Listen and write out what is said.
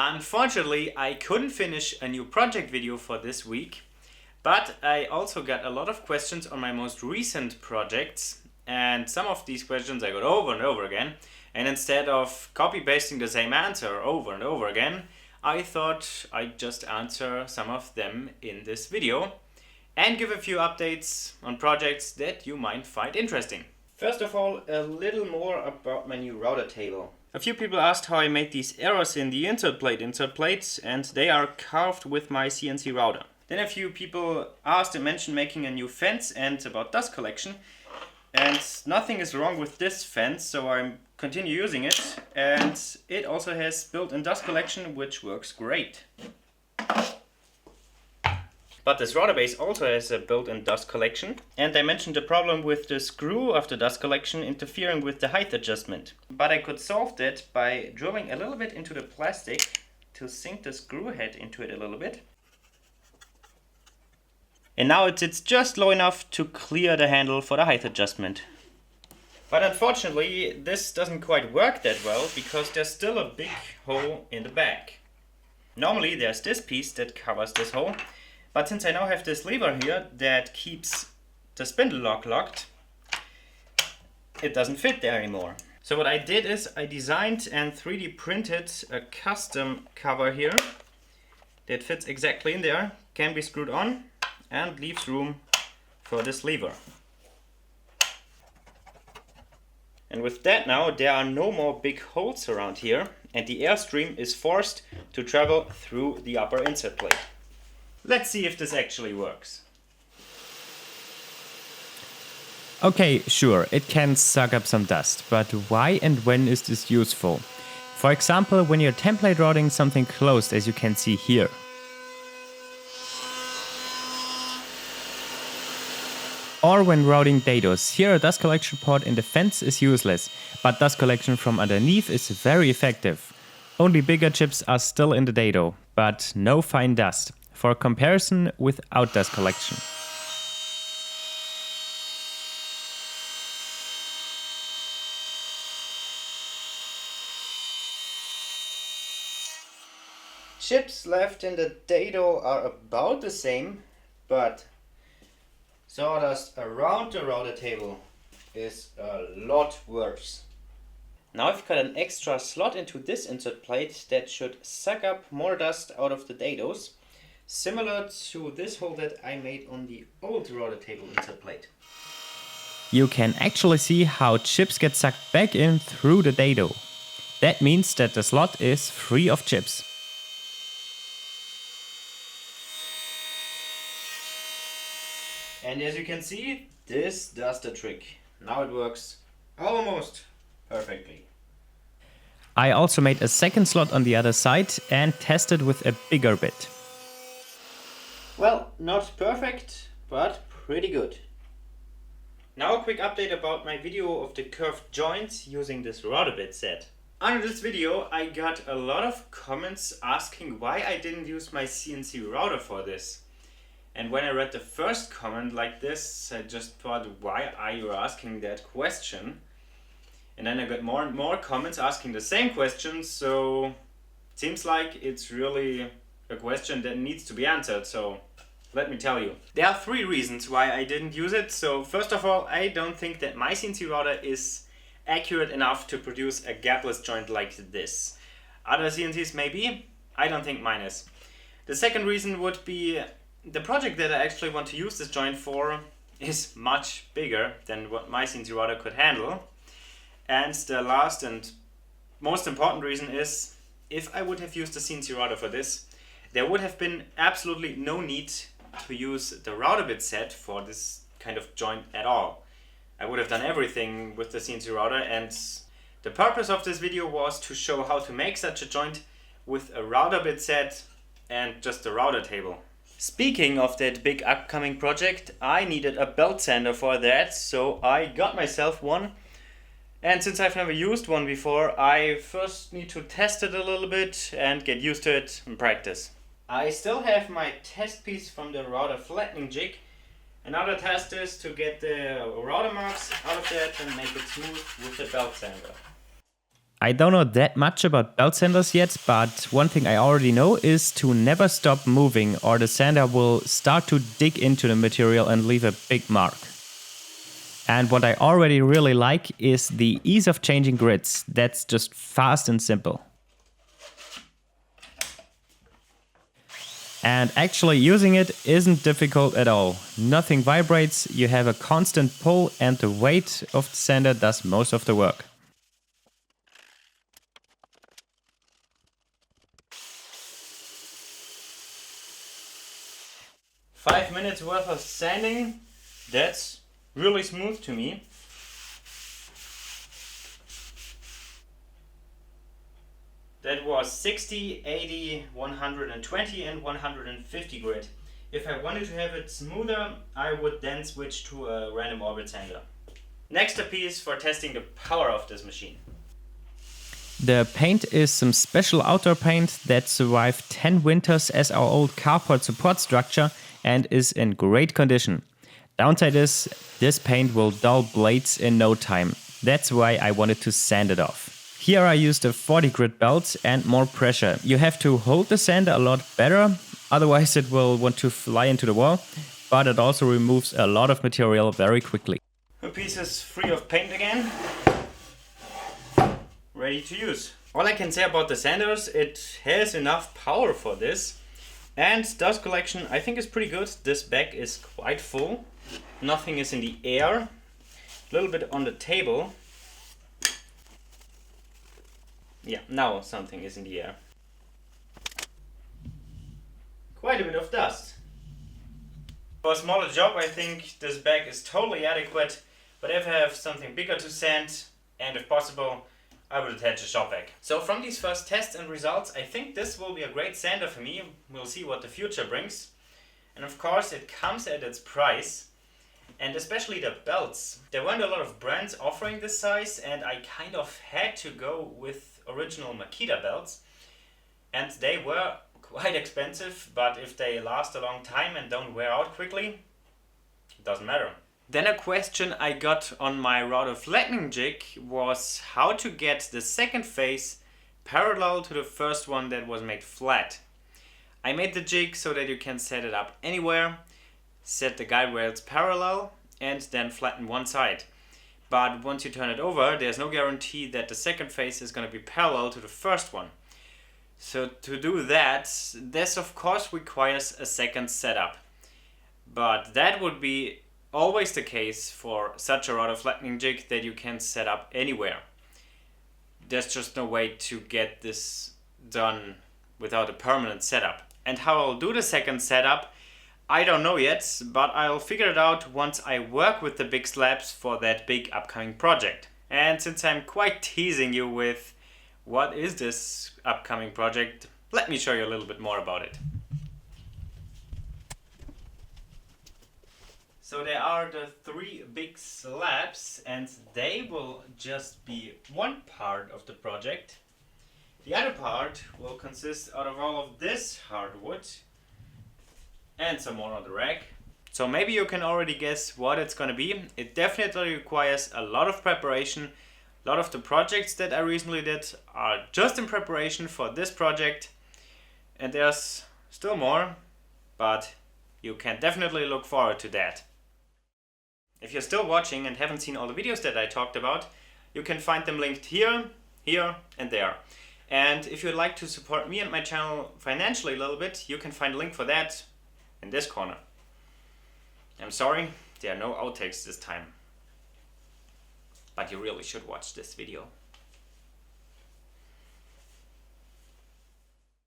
Unfortunately, I couldn't finish a new project video for this week, but I also got a lot of questions on my most recent projects, and some of these questions I got over and over again, and instead of copy-pasting the same answer over and over again, I thought I'd just answer some of them in this video and give a few updates on projects that you might find interesting. First of all, a little more about my new router table. A few people asked how I made these errors in the insert plates, and they are carved with my CNC router. Then a few people asked and mentioned making a new fence and about dust collection. And nothing is wrong with this fence, so I continue using it. And it also has built-in dust collection, which works great. But this router base also has a built-in dust collection, and I mentioned the problem with the screw of the dust collection interfering with the height adjustment. But I could solve that by drilling a little bit into the plastic to sink the screw head into it a little bit. And now it sits just low enough to clear the handle for the height adjustment. But unfortunately this doesn't quite work that well because there's still a big hole in the back. Normally there's this piece that covers this hole. But since I now have this lever here that keeps the spindle lock locked, it doesn't fit there anymore. So what I did is I designed and 3D printed a custom cover here that fits exactly in there, can be screwed on and leaves room for this lever. And with that now there are no more big holes around here and the airstream is forced to travel through the upper insert plate. Let's see if this actually works. Okay, sure, it can suck up some dust, but why and when is this useful? For example, when you're template routing something closed, as you can see here. Or when routing dados. Here a dust collection port in the fence is useless, but dust collection from underneath is very effective. Only bigger chips are still in the dado, but no fine dust. For comparison without dust collection. Chips left in the dado are about the same, but sawdust around the router table is a lot worse. Now I've cut an extra slot into this insert plate that should suck up more dust out of the dados, similar to this hole that I made on the old router table insert plate. You can actually see how chips get sucked back in through the dado. That means that the slot is free of chips. And as you can see, this does the trick. Now it works almost perfectly. I also made a second slot on the other side and tested with a bigger bit. Well, not perfect, but pretty good. Now a quick update about my video of the curved joints using this router bit set. Under this video I got a lot of comments asking why I didn't use my CNC router for this. And when I read the first comment like this, I just thought, why are you asking that question? And then I got more and more comments asking the same question, so it seems like it's really a question that needs to be answered, so let me tell you. There are 3 reasons why I didn't use it. So first of all, I don't think that my CNC router is accurate enough to produce a gapless joint like this. Other CNCs maybe, I don't think mine is. The second reason would be the project that I actually want to use this joint for is much bigger than what my CNC router could handle. And the last and most important reason is, if I would have used the CNC router for this, there would have been absolutely no need to use the router bit set for this kind of joint at all. I would have done everything with the CNC router, and the purpose of this video was to show how to make such a joint with a router bit set and just a router table. Speaking of that big upcoming project, I needed a Beltsander for that, so I got myself one. And since I've never used one before, I first need to test it a little bit and get used to it and practice. I still have my test piece from the router flattening jig. Another test is to get the router marks out of that and make it smooth with the Beltsander. I don't know that much about belt sanders yet, but one thing I already know is to never stop moving or the sander will start to dig into the material and leave a big mark. And what I already really like is the ease of changing grids. That's just fast and simple. And actually using it isn't difficult at all. Nothing vibrates, you have a constant pull and the weight of the sander does most of the work. Five minutes worth of sanding, that's really smooth to me. That was 60, 80, 120 and 150 grit. If I wanted to have it smoother, I would then switch to a random orbit sander. Next a piece for testing the power of this machine. The paint is some special outdoor paint that survived 10 winters as our old carport support structure and is in great condition. Downside is, this paint will dull blades in no time. That's why I wanted to sand it off. Here I used a 40 grit belt and more pressure. You have to hold the sander a lot better, otherwise it will want to fly into the wall, but it also removes a lot of material very quickly. The piece is free of paint again. Ready to use. All I can say about the sanders, it has enough power for this. And dust collection I think is pretty good. This bag is quite full. Nothing is in the air. A little bit on the table. Yeah, now something is in the air. Quite a bit of dust. For a smaller job I think this bag is totally adequate, but if I have something bigger to sand, and if possible, I would attach a shop vac. So from these first tests and results, I think this will be a great sander for me. We'll see what the future brings. And of course it comes at its price. And especially the belts. There weren't a lot of brands offering this size and I kind of had to go with original Makita belts. And they were quite expensive, but if they last a long time and don't wear out quickly, it doesn't matter. Then a question I got on my router flattening jig was how to get the second face parallel to the first one that was made flat. I made the jig so that you can set it up anywhere, set the guide rails parallel and then flatten one side. But once you turn it over, there's no guarantee that the second face is going to be parallel to the first one. So to do that, this of course requires a second setup. But that would be always the case for such a router flattening jig that you can set up anywhere. There's just no way to get this done without a permanent setup. And how I'll do the second setup, I don't know yet, but I'll figure it out once I work with the big slabs for that big upcoming project. And since I'm quite teasing you with what is this upcoming project, let me show you a little bit more about it. So there are the three big slabs and they will just be one part of the project. The other part will consist out of all of this hardwood and some more on the rack. So maybe you can already guess what it's gonna be. It definitely requires a lot of preparation. A lot of the projects that I recently did are just in preparation for this project. And there's still more, but you can definitely look forward to that. If you're still watching and haven't seen all the videos that I talked about, you can find them linked here, here and there. And if you'd like to support me and my channel financially a little bit, you can find a link for that in this corner. I'm sorry, there are no outtakes this time. But you really should watch this video.